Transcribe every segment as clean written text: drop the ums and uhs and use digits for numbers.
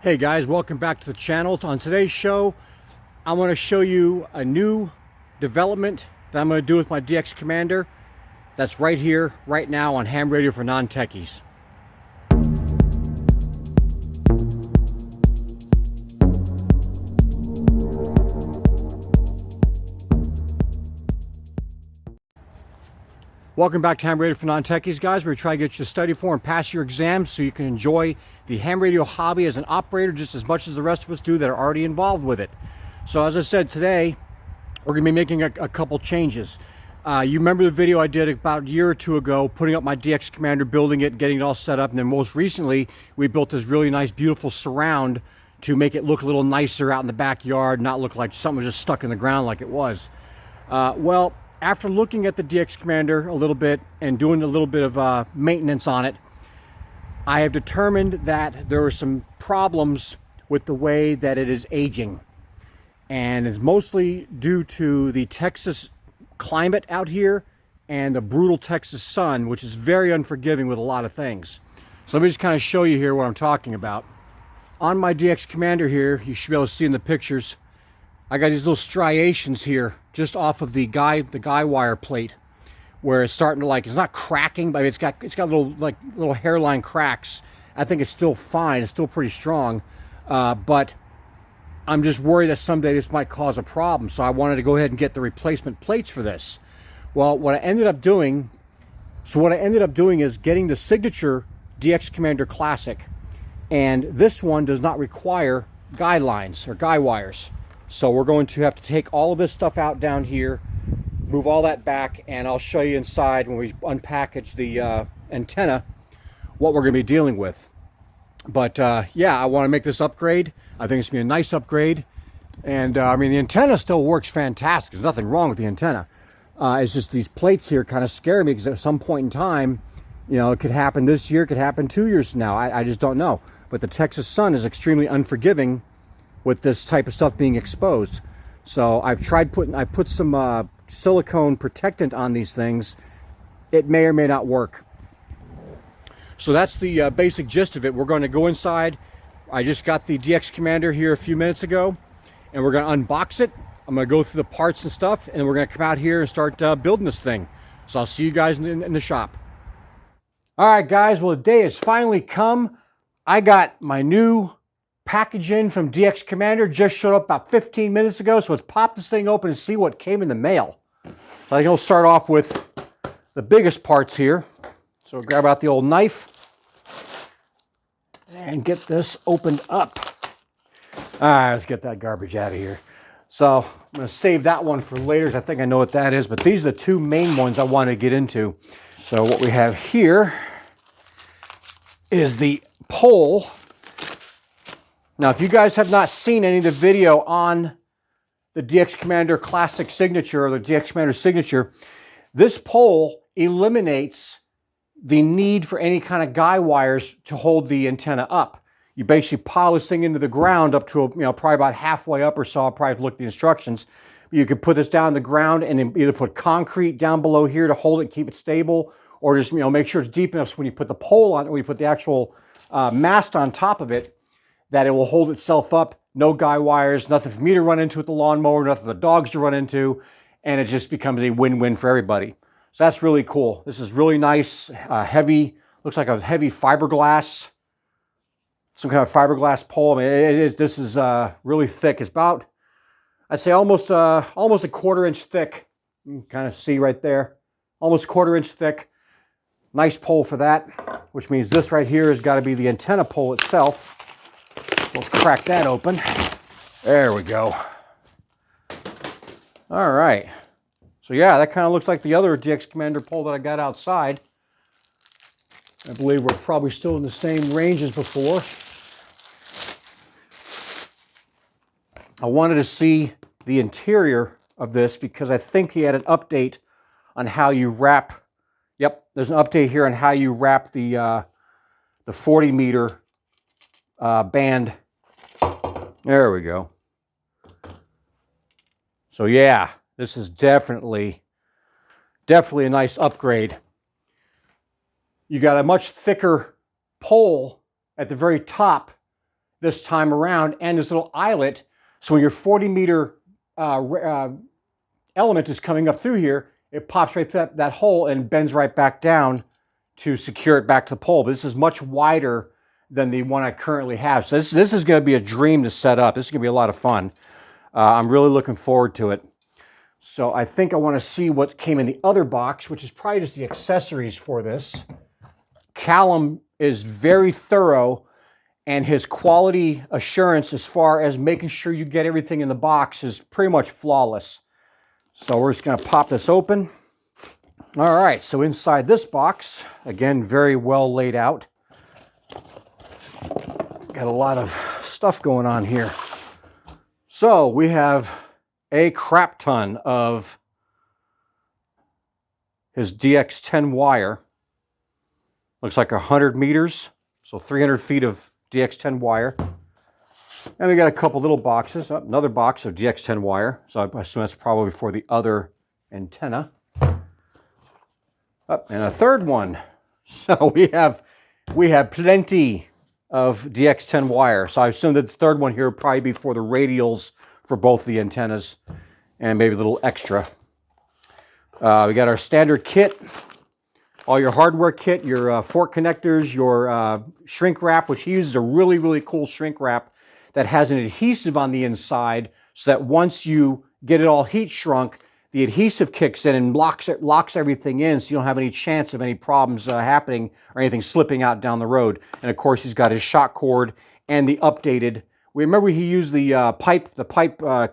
Hey guys, welcome back to the channel. On today's show, I want to show you a new development that I'm going to do with my DX Commander that's right here, right now on ham radio for non-techies. Welcome back to Ham Radio for Non-Techies, guys. We're trying to get you to study for and pass your exams so you can enjoy the ham radio hobby as an operator just as much as the rest of us do that are already involved with it. So as I said, today we're going to be making a couple changes. You remember the video I did about a year or two ago, putting up my DX Commander, building it, getting it all set up, and then most recently we built this really nice, beautiful surround to make it look a little nicer out in the backyard, not look like something was just stuck in the ground like it was. Well, after looking at the DX Commander a little bit and doing a little bit of maintenance on it, I have determined that there are some problems with the way that it is aging. And it's mostly due to the Texas climate out here and the brutal Texas sun, which is very unforgiving with a lot of things. So let me just kind of show you here what I'm talking about. On my DX Commander here, you should be able to see in the pictures, I got these little striations here just off of the guy wire plate, where it's starting to, like, it's not cracking, but it's got little hairline cracks. I think it's still fine, it's still pretty strong, but I'm just worried that someday this might cause a problem. So I wanted to go ahead and get the replacement plates for this. Well, what I ended up doing is getting the signature DX Commander Classic, and this one does not require guy lines or guy wires. So we're going to have to take all of this stuff out down here, move all that back, and I'll show you inside when we unpackage the antenna what we're going to be dealing with. But yeah, I want to make this upgrade. I think it's going to be a nice upgrade. And I mean, the antenna still works fantastic. There's nothing wrong with the antenna. It's just these plates here kind of scare me because at some point in time, you know, it could happen this year, it could happen 2 years from now. I just don't know. But the Texas sun is extremely unforgiving with this type of stuff being exposed. So I put some silicone protectant on these things. It may or may not work. So that's the basic gist of it. We're going to go inside. I just got the DX Commander here a few minutes ago, and we're going to unbox it. I'm going to go through the parts and stuff, and we're going to come out here and start building this thing. So I'll see you guys in the shop. All right, guys. Well, the day has finally come. I got my new package in from DX Commander, just showed up about 15 minutes ago, so let's pop this thing open and see what came in the mail. So I think I'll start off with the biggest parts here. So we'll grab out the old knife and get this opened up. All right, let's get that garbage out of here. So I'm going to save that one for later. I think I know what that is, but these are the two main ones I want to get into. So what we have here is the pole. Now, if you guys have not seen any of the video on the DX Commander Classic Signature or the DX Commander Signature, this pole eliminates the need for any kind of guy wires to hold the antenna up. You basically pile this thing into the ground up to, probably about halfway up or so. I'll probably look at the instructions. You could put this down on the ground and either put concrete down below here to hold it and keep it stable, or just, make sure it's deep enough so when you put the pole on, when you put the actual mast on top of it, that it will hold itself up. No guy wires, nothing for me to run into with the lawnmower, nothing for the dogs to run into, and it just becomes a win-win for everybody. So that's really cool. This is really nice, heavy, looks like a heavy fiberglass, some kind of fiberglass pole. I mean, this is really thick. It's about, I'd say almost a quarter-inch thick. You can kind of see right there, almost quarter-inch thick. Nice pole for that, which means this right here has got to be the antenna pole itself. We'll crack that open. There we go. All right. So yeah, that kind of looks like the other DX Commander pole that I got outside. I believe we're probably still in the same range as before. I wanted to see the interior of this because I think he had an update on how you wrap. Yep, there's an update here on how you wrap the 40 meter band. There we go. So yeah, this is definitely a nice upgrade. You got a much thicker pole at the very top this time around, and this little eyelet. So when your 40-meter element is coming up through here, it pops right through that hole and bends right back down to secure it back to the pole. But this is much wider than the one I currently have. So this is going to be a dream to set up. This is going to be a lot of fun. I'm really looking forward to it. So I think I want to see what came in the other box, which is probably just the accessories for this. Callum is very thorough, and his quality assurance as far as making sure you get everything in the box is pretty much flawless. So we're just going to pop this open. All right, so inside this box, again, very well laid out. Got a lot of stuff going on here. So we have a crap ton of his DX10 wire. Looks like 100 meters, so 300 feet of DX10 wire. And we got a couple little boxes. Oh, another box of DX10 wire. So I assume that's probably for the other antenna. Oh, and a third one. So we have plenty of DX10 wire. So I assume that the third one here will probably be for the radials for both the antennas, and maybe a little extra. We got our standard kit, all your hardware kit, your fork connectors, your shrink wrap, which he uses a really, really cool shrink wrap that has an adhesive on the inside, so that once you get it all heat shrunk, the adhesive kicks in and locks everything in, so you don't have any chance of any problems happening or anything slipping out down the road. And of course, he's got his shock cord and the updated. Remember he used the pipe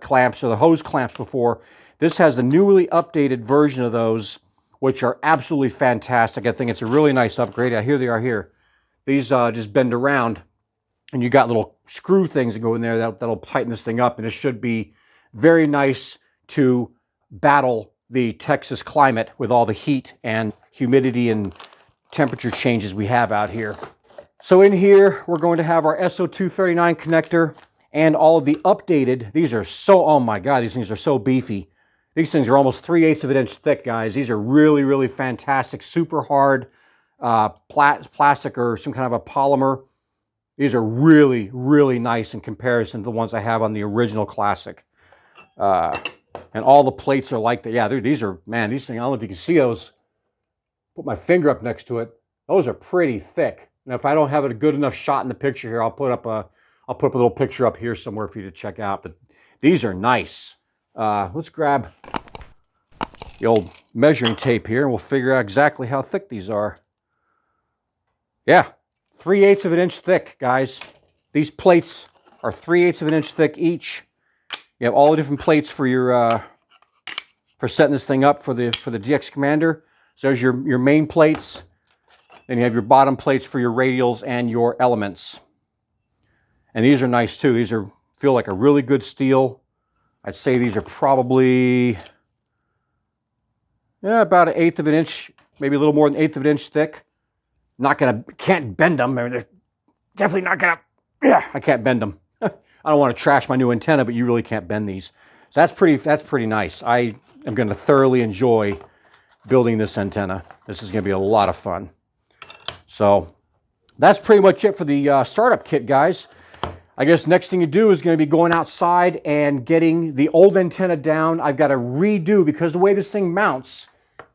clamps or the hose clamps before. This has the newly updated version of those, which are absolutely fantastic. I think it's a really nice upgrade. Here they are here. These just bend around, and you got little screw things that go in there that'll tighten this thing up, and it should be very nice to battle the Texas climate with all the heat and humidity and temperature changes we have out here. So in here, we're going to have our SO239 connector and all of the updated. These are so, oh my God, these things are so beefy. These things are almost 3/8 of an inch thick, guys. These are really, really fantastic, super hard plastic or some kind of a polymer. These are really, really nice in comparison to the ones I have on the original Classic. And all the plates are like that. Yeah, these are, man, these things, I don't know if you can see those. Put my finger up next to it. Those are pretty thick. Now, if I don't have a good enough shot in the picture here, I'll put up a little picture up here somewhere for you to check out. But these are nice. Let's grab the old measuring tape here, and we'll figure out exactly how thick these are. Yeah, 3/8 of an inch thick, guys. These plates are 3/8 of an inch thick each. You have all the different plates for your for setting this thing up for the DX Commander. So there's your main plates. Then you have your bottom plates for your radials and your elements. And these are nice too. These feel like a really good steel. I'd say these are probably about 1/8 of an inch, maybe a little more than 1/8 of an inch thick. Can't bend them. I mean, they're definitely not gonna. Yeah, I can't bend them. I don't want to trash my new antenna, but you really can't bend these. So that's pretty nice. I am going to thoroughly enjoy building this antenna. This is going to be a lot of fun. So that's pretty much it for the startup kit, guys. I guess next thing you do is going to be going outside and getting the old antenna down. I've got to redo, because the way this thing mounts,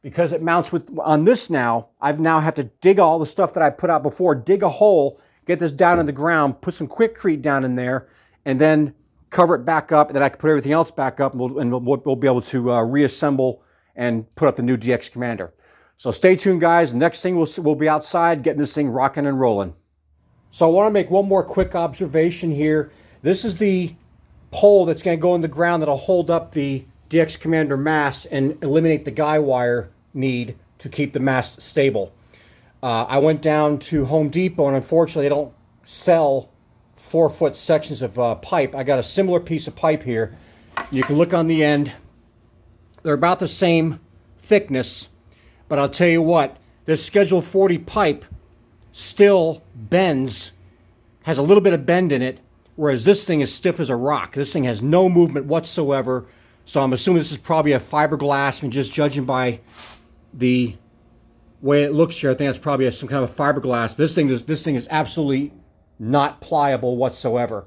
because it mounts on this now, I now have to dig all the stuff that I put out before, dig a hole, get this down in the ground, put some Quikrete down in there, and then cover it back up, and then I can put everything else back up, and we'll be able to reassemble and put up the new DX Commander. So stay tuned, guys. The next thing we'll be outside getting this thing rocking and rolling. So I want to make one more quick observation here. This is the pole that's going to go in the ground that'll hold up the DX Commander mast and eliminate the guy wire need to keep the mast stable. I went down to Home Depot, and unfortunately they don't sell 4-foot sections of pipe. I got a similar piece of pipe here. You can look on the end. They're about the same thickness, but I'll tell you what, this Schedule 40 pipe still bends, has a little bit of bend in it, whereas this thing is stiff as a rock. This thing has no movement whatsoever, so I'm assuming this is probably a fiberglass, and just judging by the way it looks here, I think that's probably some kind of a fiberglass. But this thing is absolutely not pliable whatsoever.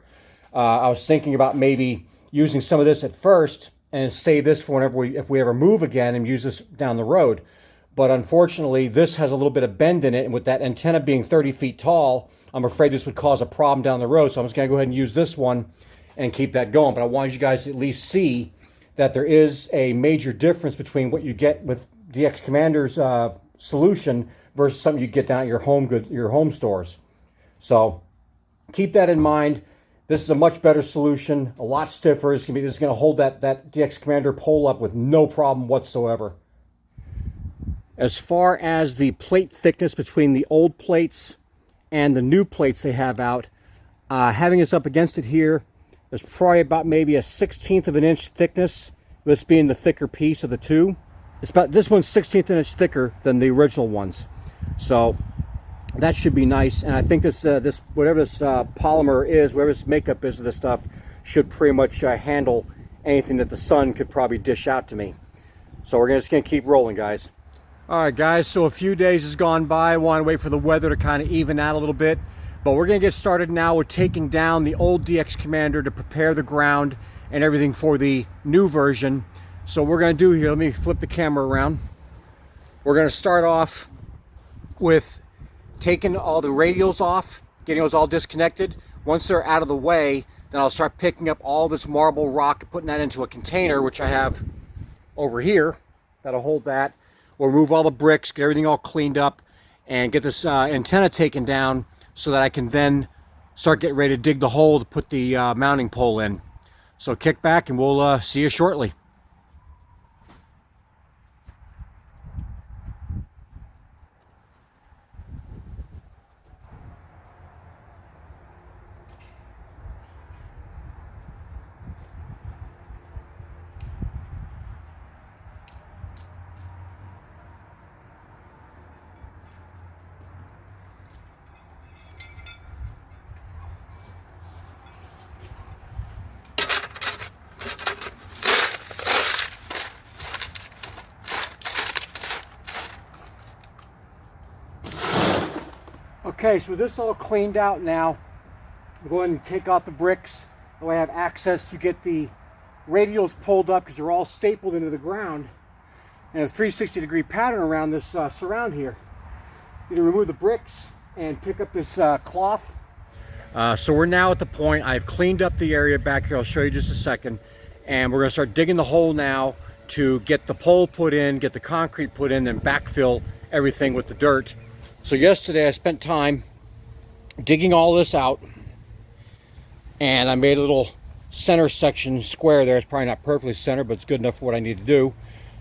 I was thinking about maybe using some of this at first and save this for whenever if we ever move again and use this down the road. But unfortunately, this has a little bit of bend in it, and with that antenna being 30 feet tall, I'm afraid this would cause a problem down the road. So I'm just going to go ahead and use this one and keep that going. But I wanted you guys to at least see that there is a major difference between what you get with DX Commander's solution versus something you get down at your home stores. So keep that in mind. This is a much better solution, a lot stiffer. This is going to hold that DX Commander pole up with no problem whatsoever. As far as the plate thickness between the old plates and the new plates they have out, having this up against it here, there's probably about maybe a 1/16 of an inch thickness, this being the thicker piece of the two. This one's 1/16 inch thicker than the original ones. So that should be nice. And I think this whatever this polymer is, whatever this makeup is of this stuff, should pretty much handle anything that the sun could probably dish out to me. So we're just going to keep rolling, guys. All right, guys, so a few days has gone by. I want to wait for the weather to kind of even out a little bit. But we're going to get started now with taking down the old DX Commander to prepare the ground and everything for the new version. So what we're going to do here, let me flip the camera around. We're going to start off with taking all the radials off, getting those all disconnected. Once they're out of the way, then I'll start picking up all this marble rock and putting that into a container, which I have over here. That'll hold that. We'll remove all the bricks, get everything all cleaned up, and get this antenna taken down so that I can then start getting ready to dig the hole to put the mounting pole in. So kick back and we'll see you shortly. Okay, so with this all cleaned out now, I'm going to take out the bricks. That way I have access to get the radials pulled up because they're all stapled into the ground and a 360-degree pattern around this surround here. You need to remove the bricks and pick up this cloth. So we're now at the point, I've cleaned up the area back here. I'll show you just a second. And we're going to start digging the hole now to get the pole put in, get the concrete put in, then backfill everything with the dirt. So yesterday I spent time digging all this out, and I made a little center section square there. It's probably not perfectly centered, but it's good enough for what I need to do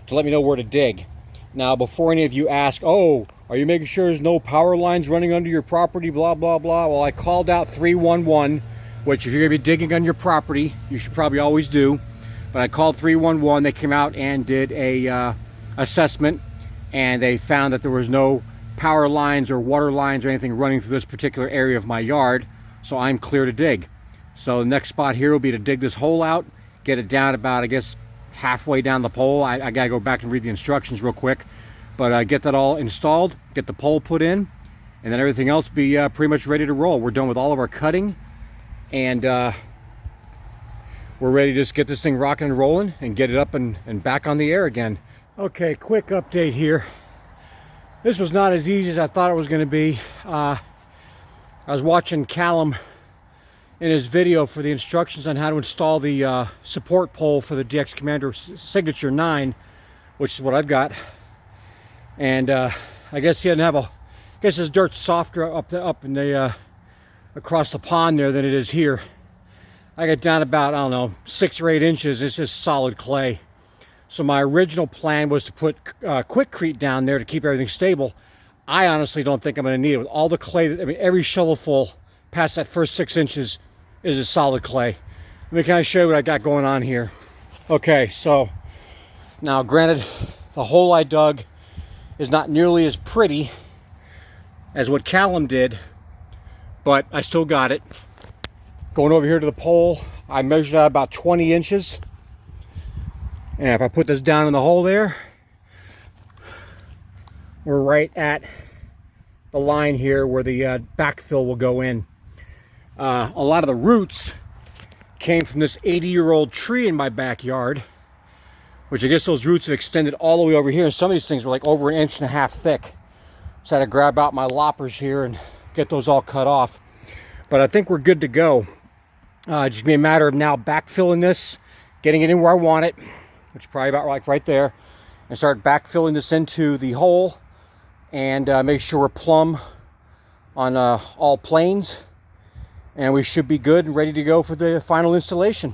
to let me know where to dig. Now, before any of you ask, oh, are you making sure there's no power lines running under your property, blah, blah, blah. Well, I called out 311, which if you're gonna be digging on your property, you should probably always do. But I called 311, they came out and did a assessment, and they found that there was no power lines or water lines or anything running through this particular area of my yard, so I'm clear to dig. So the next spot here will be to dig this hole out, get it down about, I guess, halfway down the pole. I gotta go back and read the instructions real quick, but get that all installed, get the pole put in, and then everything else be pretty much ready to roll. We're done with all of our cutting, and we're ready to just get this thing rocking and rolling and get it up and back on the air again. Okay, quick update here. This was not as easy as I thought it was going to be. I was watching Callum in his video for the instructions on how to install the support pole for the DX Commander Signature 9, which is what I've got. And I guess he didn't have I guess his dirt's softer up in the across the pond there than it is here. I got down about, I don't know, 6 or 8 inches. It's just solid clay. So my original plan was to put Quickcrete down there to keep everything stable. I honestly don't think I'm going to need it. With all the clay, I mean, every shovelful past that first 6 inches is a solid clay. Let me kind of show you what I got going on here. Okay, so now granted, the hole I dug is not nearly as pretty as what Callum did, but I still got it. Going over here to the pole, I measured out about 20 inches. And if I put this down in the hole there, we're right at the line here where the backfill will go in. A lot of the roots came from this 80-year-old tree in my backyard, which I guess those roots have extended all the way over here, and some of these things were like over 1.5 inches thick. So I had to grab out my loppers here and get those all cut off. But I think we're good to go. Just be a matter of now backfilling this, getting it in where I want it, which is probably about like right there, and start backfilling this into the hole, and make sure we're plumb on all planes, and we should be good and ready to go for the final installation.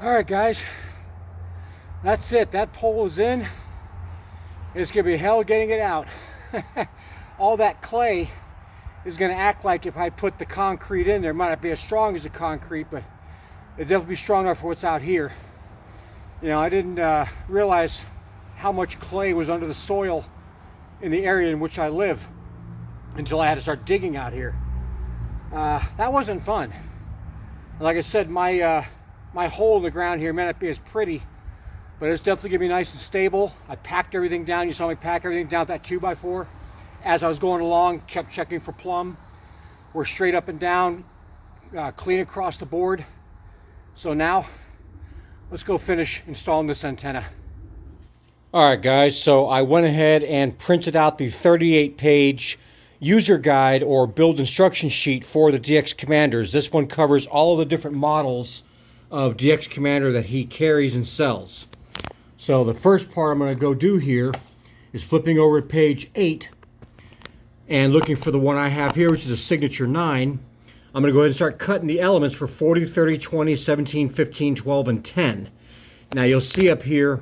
All right, guys, that's it. That pole is in. It's gonna be hell getting it out. All that clay is gonna act like if I put the concrete in there. It might not be as strong as the concrete, but it'll definitely be strong enough for what's out here. You know, I didn't realize how much clay was under the soil in the area in which I live until I had to start digging out here. That wasn't fun. Like I said, my hole in the ground here may not be as pretty, but it's definitely gonna be nice and stable. I packed everything down. You saw me pack everything down with that 2x4. As I was going along, kept checking for plumb. We're straight up and down, clean across the board. So now, let's go finish installing this antenna. All right, guys, so I went ahead and printed out the 38-page user guide or build instruction sheet for the DX Commanders. This one covers all of the different models of DX Commander that he carries and sells. So the first part I'm going to go do here is flipping over to page 8 and looking for the one I have here, which is a signature 9. I'm going to go ahead and start cutting the elements for 40, 30, 20, 17, 15, 12, and 10. Now you'll see up here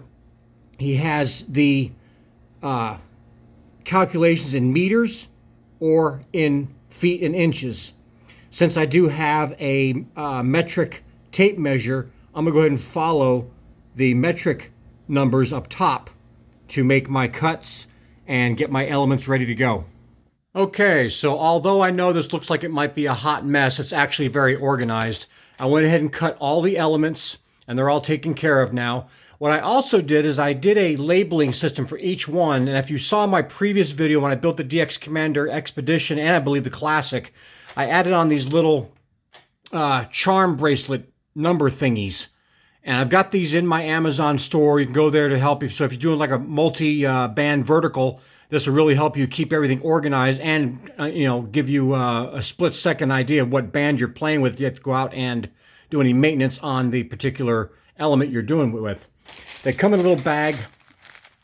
he has the calculations in meters or in feet and inches. Since I do have a metric tape measure, I'm gonna go ahead and follow the metric numbers up top to make my cuts and get my elements ready to go. Okay, so although I know this looks like it might be a hot mess, it's actually very organized. I went ahead and cut all the elements and they're all taken care of now. What I also did is I did a labeling system for each one, and if you saw my previous video when I built the DX Commander Expedition and I believe the Classic, I added on these little charm bracelet number thingies, and I've got these in my Amazon store. You can go there to help you. So if you're doing like a multi-band vertical, this will really help you keep everything organized and you know, give you a split-second idea of what band you're playing with. You have to go out and do any maintenance on the particular element you're doing it with. They come in a little bag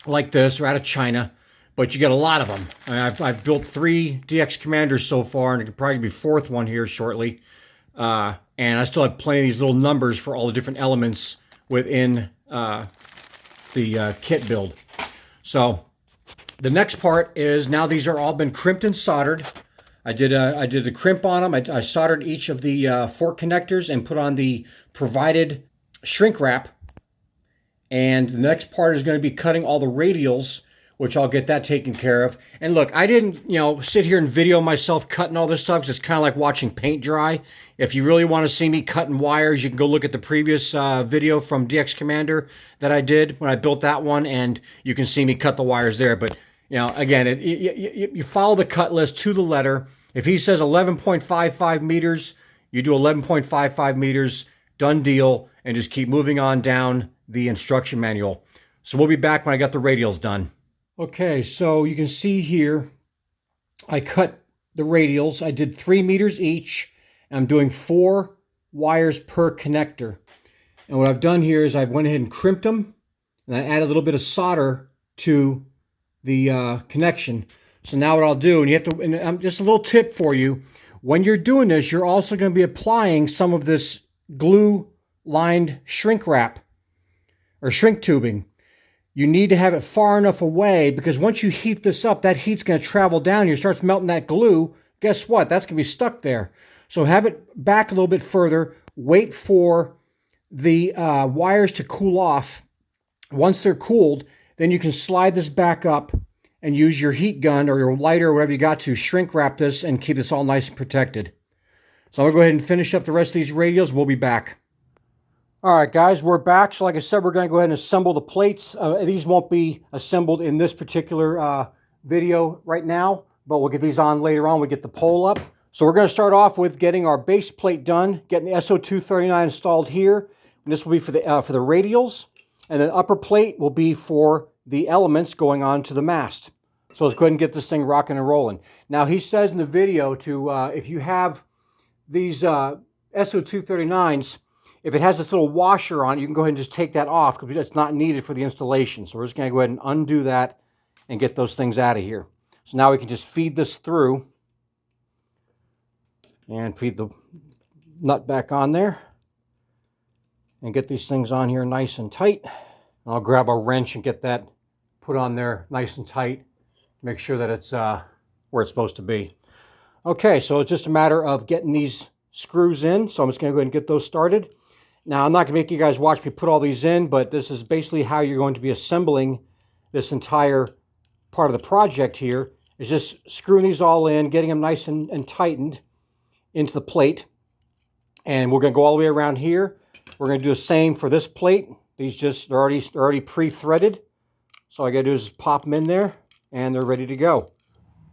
like this, or out of China, but you get a lot of them. I mean, I've built 3 DX Commanders so far, and it could probably be 4th one here shortly. And I still have plenty of these little numbers for all the different elements within the kit build. So the next part is, now these are all been crimped and soldered. I did a crimp on them. I soldered each of the fork connectors and put on the provided shrink wrap. And the next part is going to be cutting all the radials, which I'll get that taken care of. And look, I didn't, you know, sit here and video myself cutting all this stuff, because it's kind of like watching paint dry. If you really want to see me cutting wires, you can go look at the previous video from DX Commander that I did when I built that one, and you can see me cut the wires there. But, you know, again, you follow the cut list to the letter. If he says 11.55 meters, you do 11.55 meters, done deal, and just keep moving on down the instruction manual. So we'll be back when I got the radials done. Okay, so you can see here, I cut the radials. I did 3 meters each, I'm doing 4 wires per connector. And what I've done here is I went ahead and crimped them, and I added a little bit of solder to the connection. So now what I'll do, and you have to, and just a little tip for you, when you're doing this, you're also going to be applying some of this glue-lined shrink wrap or shrink tubing. You need to have it far enough away, because once you heat this up, that heat's going to travel down. You start melting that glue. Guess what? That's going to be stuck there. So have it back a little bit further. Wait for the wires to cool off. Once they're cooled, then you can slide this back up and use your heat gun or your lighter or whatever you got to shrink wrap this and keep this all nice and protected. So I'm going to go ahead and finish up the rest of these radials. We'll be back. All right, guys, we're back. So like I said, we're going to go ahead and assemble the plates. These won't be assembled in this particular video right now, but we'll get these on later on. We get the pole up. So we're going to start off with getting our base plate done, getting the SO239 installed here. And this will be for the radials. And then upper plate will be for the elements going on to the mast. So let's go ahead and get this thing rocking and rolling. Now, he says in the video to, if you have these SO239s, if it has this little washer on it, you can go ahead and just take that off because it's not needed for the installation. So we're just going to go ahead and undo that and get those things out of here. So now we can just feed this through and feed the nut back on there and get these things on here nice and tight. And I'll grab a wrench and get that put on there nice and tight. Make sure that it's where it's supposed to be. Okay, so it's just a matter of getting these screws in. So I'm just going to go ahead and get those started. Now, I'm not going to make you guys watch me put all these in, but this is basically how you're going to be assembling this entire part of the project here, is just screwing these all in, getting them nice and tightened into the plate. And we're going to go all the way around here. We're going to do the same for this plate. These they're already pre-threaded. So all I got to do is just pop them in there, and they're ready to go.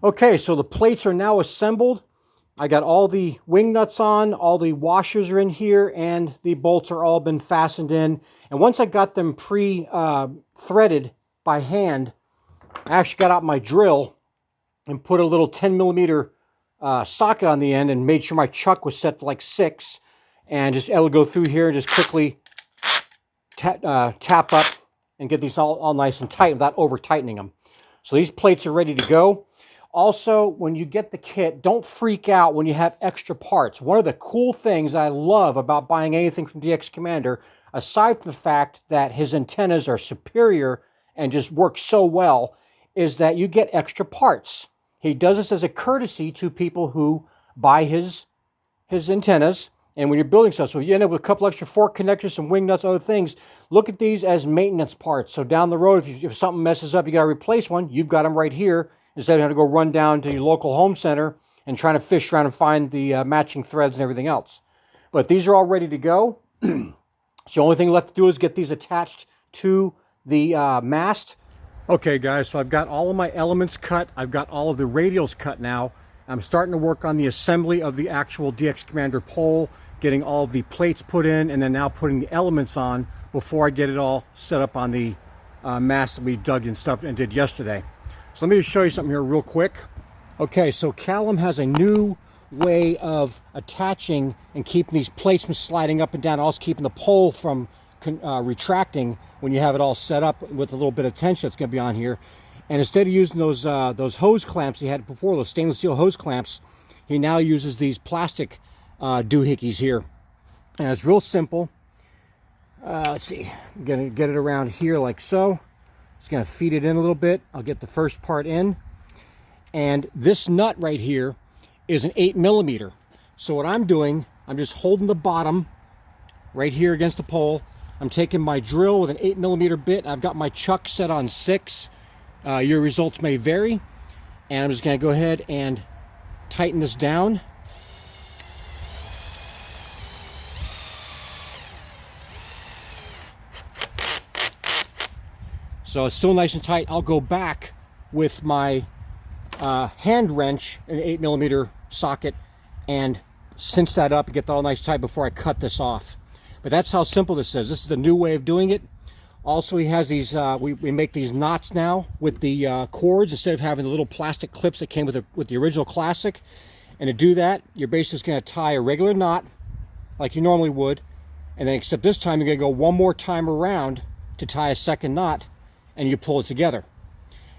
Okay, so the plates are now assembled. I got all the wing nuts on, all the washers are in here, and the bolts are all been fastened in. And once I got them pre-threaded by hand, I actually got out my drill and put a little 10mm socket on the end and made sure my chuck was set to like 6. And just able to go through here and just quickly tap up and get these all nice and tight without over-tightening them. So these plates are ready to go. Also, when you get the kit, don't freak out when you have extra parts. One of the cool things I love about buying anything from DX Commander, aside from the fact that his antennas are superior and just work so well, is that you get extra parts. He does this as a courtesy to people who buy his antennas. And when you're building stuff, so if you end up with a couple extra fork connectors, some wing nuts, other things, look at these as maintenance parts. So down the road, if something messes up, you got to replace one, you've got them right here, instead of having to go run down to your local home center and trying to fish around and find the matching threads and everything else. But these are all ready to go. So the only thing left to do is get these attached to the mast. Okay, guys, so I've got all of my elements cut. I've got all of the radials cut now. I'm starting to work on the assembly of the actual DX Commander pole, getting all of the plates put in, and then now putting the elements on before I get it all set up on the mast that we dug and stuff and did yesterday. So let me just show you something here real quick. Okay, so Callum has a new way of attaching and keeping these plates from sliding up and down, also keeping the pole from retracting when you have it all set up with a little bit of tension that's going to be on here. And instead of using those hose clamps he had before, those stainless steel hose clamps, he now uses these plastic doohickeys here. And it's real simple. Let's see, I'm going to get it around here like so. Just going to feed it in a little bit. I'll get the first part in. And this nut right here is an 8mm. So what I'm doing, I'm just holding the bottom right here against the pole. I'm taking my drill with an 8mm bit. I've got my chuck set on 6. Your results may vary. And I'm just going to go ahead and tighten this down. So it's still nice and tight. I'll go back with my hand wrench, an 8mm socket, and cinch that up and get that all nice tight before I cut this off. But that's how simple this is. This is the new way of doing it. Also, he has these, we make these knots now with the cords instead of having the little plastic clips that came with the original Classic. And to do that, you're basically just going to tie a regular knot like you normally would, and then except this time you're going to go one more time around to tie a second knot, and you pull it together.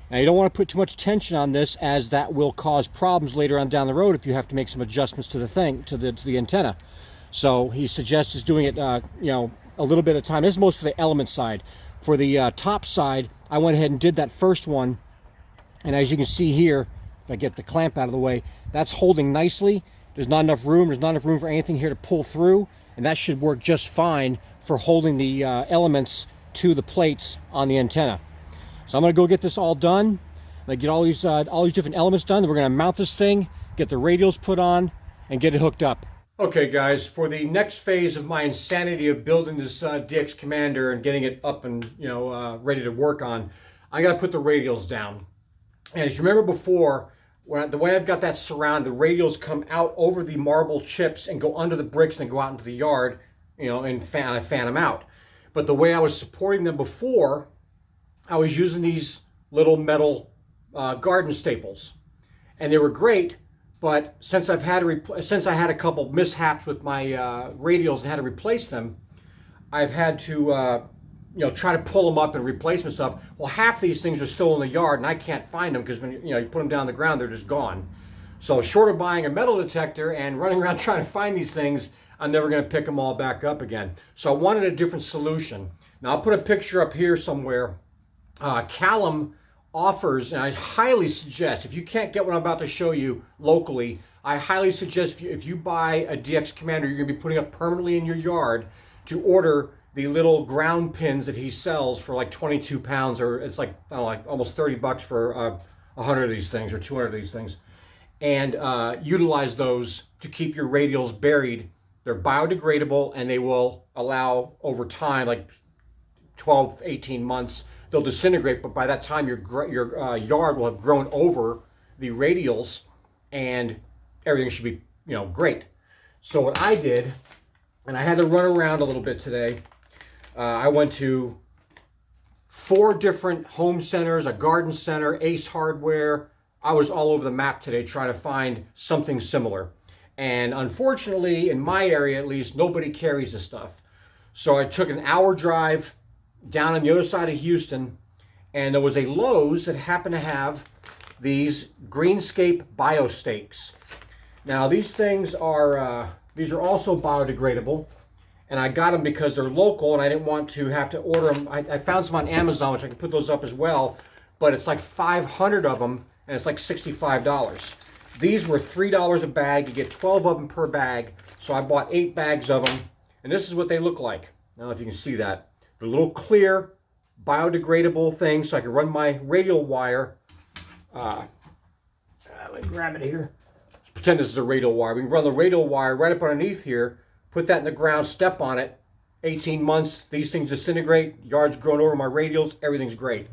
Now you don't want to put too much tension on this, as that will cause problems later on down the road if you have to make some adjustments to the thing, to the antenna. So he suggests is doing it you know, a little bit at a time. This is most for the element side. For the top side, I went ahead and did that first one, and as you can see here, if I get the clamp out of the way, that's holding nicely. There's not enough room. There's not enough room for anything here to pull through, and that should work just fine for holding the elements to the plates on the antenna. So I'm going to go get this all done. I'm going to get all these different elements done. Then we're going to mount this thing, get the radials put on, and get it hooked up. Okay, guys, for the next phase of my insanity of building this DX Commander and getting it up and ready to work on, I got to put the radials down. And if you remember before, the way I've got that surrounded, the radials come out over the marble chips and go under the bricks and go out into the yard, and I fan them out. But the way I was supporting them before, I was using these little metal garden staples, and they were great. But since I had a couple mishaps with my radials and had to replace them, I've had to try to pull them up and replace them and stuff. Well, half these things are still in the yard, and I can't find them because when you put them down on the ground, they're just gone. So short of buying a metal detector and running around trying to find these things, I'm never going to pick them all back up again. So I wanted a different solution. Now I'll put a picture up here somewhere. Callum offers, and I highly suggest, if you can't get what I'm about to show you locally, I highly suggest if you buy a DX Commander you're going to be putting up permanently in your yard, to order the little ground pins that he sells for like 22 pounds, or it's like, I don't know, like almost 30 bucks for 100 of these things or 200 of these things, and utilize those to keep your radials buried. They're biodegradable, and they will allow over time, like 12, 18 months, they'll disintegrate, but by that time your yard will have grown over the radials and everything should be great. So what I did, and I had to run around a little bit today, I went to 4 different home centers, a garden center, Ace Hardware. I was all over the map today trying to find something similar, and unfortunately in my area at least, nobody carries this stuff. So I took an hour drive down on the other side of Houston, and there was a Lowe's that happened to have these Greenscape Bio Stakes. Now these things are also biodegradable, and I got them because they're local and I didn't want to have to order them. I found some on Amazon, which I can put those up as well, but it's like 500 of them and it's like $65. These were $3 a bag. You get 12 of them per bag, so I bought 8 bags of them, and this is what they look like. I don't know if you can see that. They're little clear, biodegradable things, so I can run my radial wire. Let me grab it here. Let's pretend this is a radial wire. We can run the radial wire right up underneath here, put that in the ground, step on it. 18 months, these things disintegrate, yard's grown over my radials, everything's great.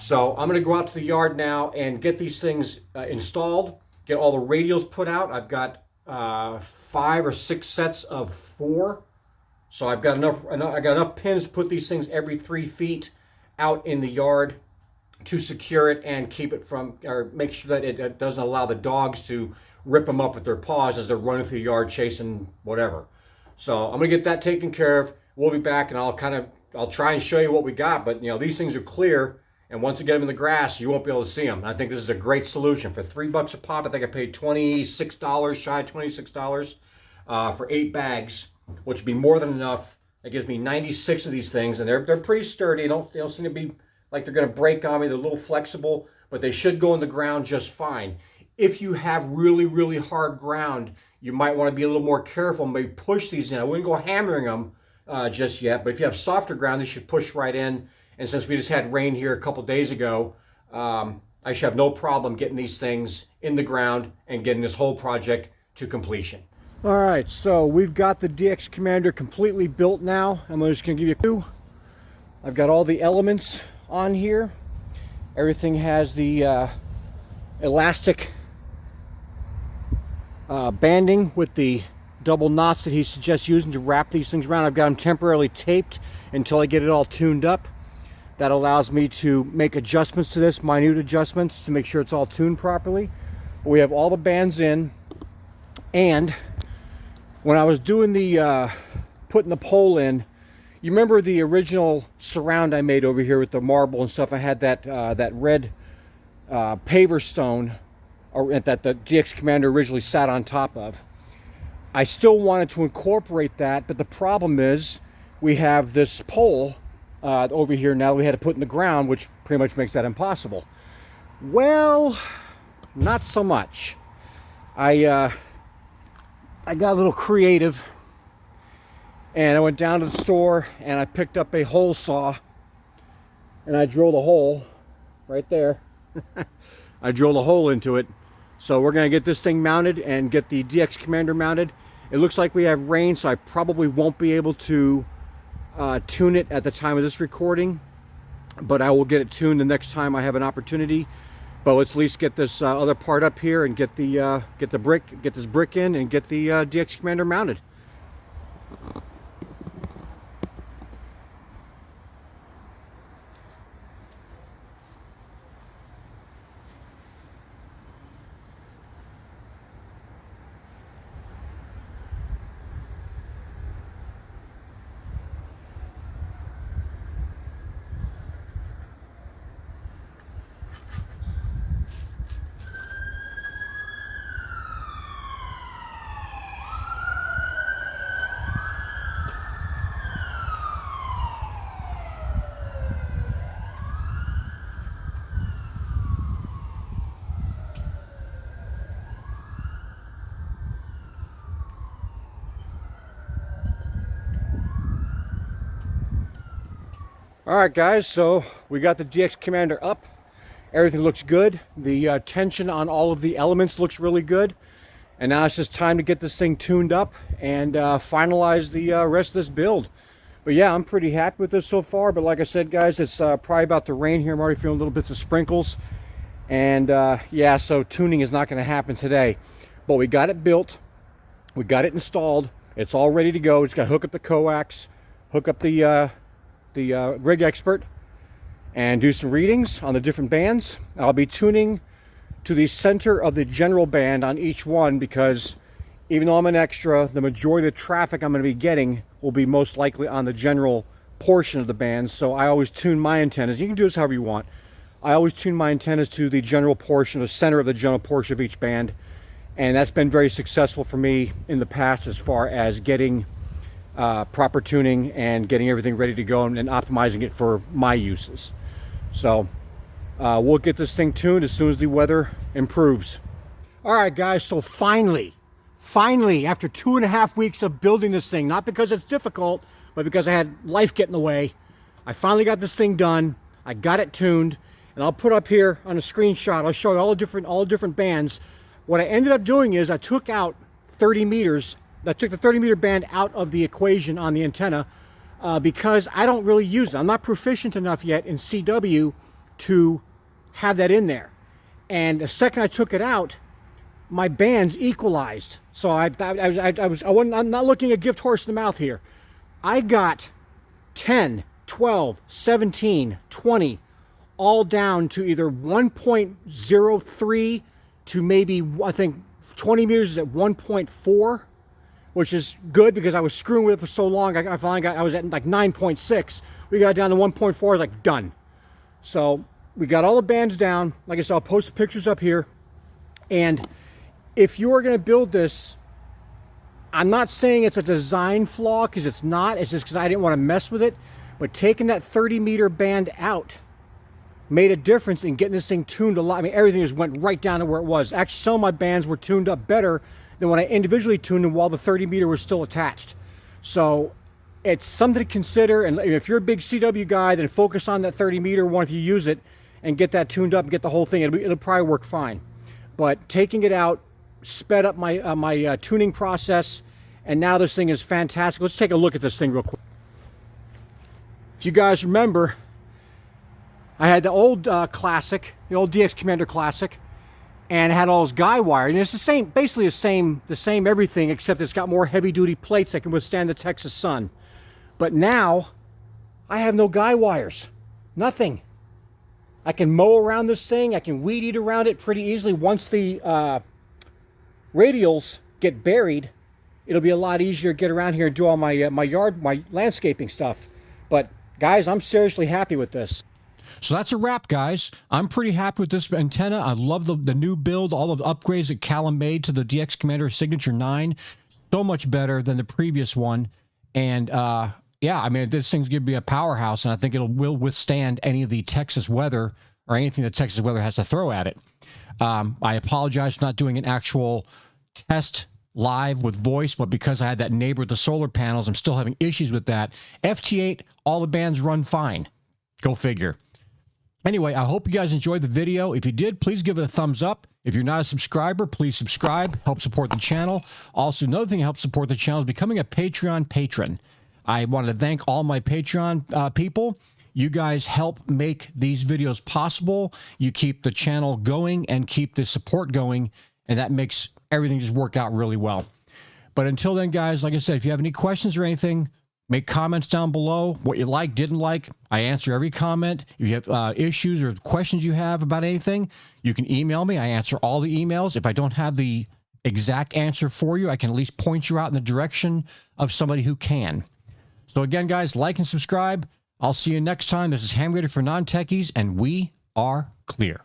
So I'm going to go out to the yard now and get these things installed, get all the radials put out. I've got 5 or 6 sets of 4. So I've got enough pins to put these things every 3 feet out in the yard to secure it and keep it from, or make sure that it doesn't allow the dogs to rip them up with their paws as they're running through the yard chasing whatever. So I'm gonna get that taken care of. We'll be back, and I'll try and show you what we got. But these things are clear, and once you get them in the grass, you won't be able to see them. And I think this is a great solution for $3 a pop. I think I paid $26, shy of $26 for 8 bags. Which would be more than enough. That gives me 96 of these things, and they're pretty sturdy. They don't seem to be like they're going to break on me. They're a little flexible, but they should go in the ground just fine. If you have really, really hard ground, you might want to be a little more careful and maybe push these in. I wouldn't go hammering them just yet, but if you have softer ground, they should push right in. And since we just had rain here a couple days ago, I should have no problem getting these things in the ground and getting this whole project to completion. All right, so we've got the DX Commander completely built now. I'm just going to give you a clue. I've got all the elements on here. Everything has the elastic banding with the double knots that he suggests using to wrap these things around. I've got them temporarily taped until I get it all tuned up. That allows me to make adjustments to this, minute adjustments, to make sure it's all tuned properly. We have all the bands in. And when I was doing the putting the pole in, you remember the original surround I made over here with the marble and stuff? I had that that red paver stone, or that the DX Commander originally sat on top of. I still wanted to incorporate that, but the problem is we have this pole over here now we had to put in the ground, which pretty much makes that impossible. Well, not so much. I got a little creative, and I went down to the store and I picked up a hole saw, and I drilled a hole right there. I drilled a hole into it. So we're going to get this thing mounted and get the DX Commander mounted. It looks like we have rain, so I probably won't be able to tune it at the time of this recording, but I will get it tuned the next time I have an opportunity. But let's at least get this other part up here and get this brick in and get the DX Commander mounted. Alright guys, so we got the DX Commander up. Everything looks good. The tension on all of the elements looks really good. And now it's just time to get this thing tuned up and finalize the rest of this build. But yeah, I'm pretty happy with this so far. But like I said guys, it's probably about the rain here. I'm already feeling little bits of sprinkles. And yeah, so tuning is not going to happen today. But we got it built. We got it installed. It's all ready to go. Just got to hook up the coax, hook up the rig expert, and do some readings on the different bands. I'll be tuning to the center of the general band on each one, because even though I'm an extra, the majority of the traffic I'm going to be getting will be most likely on the general portion of the band. So I always tune my antennas. You can do this however you want. I always tune my antennas to the general portion, the center of the general portion of each band, and that's been very successful for me in the past as far as getting proper tuning and getting everything ready to go and optimizing it for my uses. So we'll get this thing tuned as soon as the weather improves. All right guys, so finally after 2.5 weeks of building this thing, not because it's difficult, but because I had life get in the way, I finally got this thing done. I got it tuned, and I'll put up here on a screenshot, I'll show you all the different bands. What I ended up doing is I took out 30 meters. I took the 30 meter band out of the equation on the antenna because I don't really use it. I'm not proficient enough yet in CW to have that in there. And the second I took it out, my bands equalized. So I'm not looking a gift horse in the mouth here. I got 10, 12, 17, 20, all down to either 1.03 to maybe, I think 20 meters is at 1.4. Which is good because I was screwing with it for so long. I finally I was at like 9.6. We got down to 1.4. I was like, done. So we got all the bands down. Like I said, I'll post the pictures up here. And if you're going to build this, I'm not saying it's a design flaw, because it's not. It's just because I didn't want to mess with it. But taking that 30 meter band out made a difference in getting this thing tuned a lot. I mean, everything just went right down to where it was. Actually, some of my bands were tuned up better than when I individually tuned them while the 30 meter was still attached. So it's something to consider. And if you're a big CW guy, then focus on that 30 meter one if you use it, and get that tuned up and get the whole thing. It'll probably work fine. But taking it out sped up my tuning process, and now this thing is fantastic. Let's take a look at this thing real quick. If you guys remember, I had the old classic, the old DX Commander Classic, and it had all those guy wire, and it's the same, basically the same everything, except it's got more heavy-duty plates that can withstand the Texas sun. But now I have no guy wires, nothing. I can mow around this thing, I can weed eat around it pretty easily once the radials get buried, it'll be a lot easier to get around here and do all my my landscaping stuff. But guys, I'm seriously happy with this. So that's a wrap, guys. I'm pretty happy with this antenna. I love the new build, all of the upgrades that Callum made to the DX Commander Signature 9. So much better than the previous one. And yeah, I mean, this thing's going to be a powerhouse, and I think will withstand any of the Texas weather or anything that Texas weather has to throw at it. I apologize for not doing an actual test live with voice, but because I had that neighbor with the solar panels, I'm still having issues with that. FT8, all the bands run fine. Go figure. Anyway, I hope you guys enjoyed the video. If you did, please give it a thumbs up. If you're not a subscriber, please subscribe. Help support the channel. Also, another thing that helps support the channel is becoming a Patreon patron. I want to thank all my Patreon people. You guys help make these videos possible. You keep the channel going and keep the support going, and that makes everything just work out really well. But until then, guys, like I said, if you have any questions or anything, make comments down below. What you like, didn't like. I answer every comment. If you have issues or questions you have about anything, you can email me. I answer all the emails. If I don't have the exact answer for you, I can at least point you out in the direction of somebody who can. So again, guys, like and subscribe. I'll see you next time. This is Ham Radio for Non-Techies, and we are clear.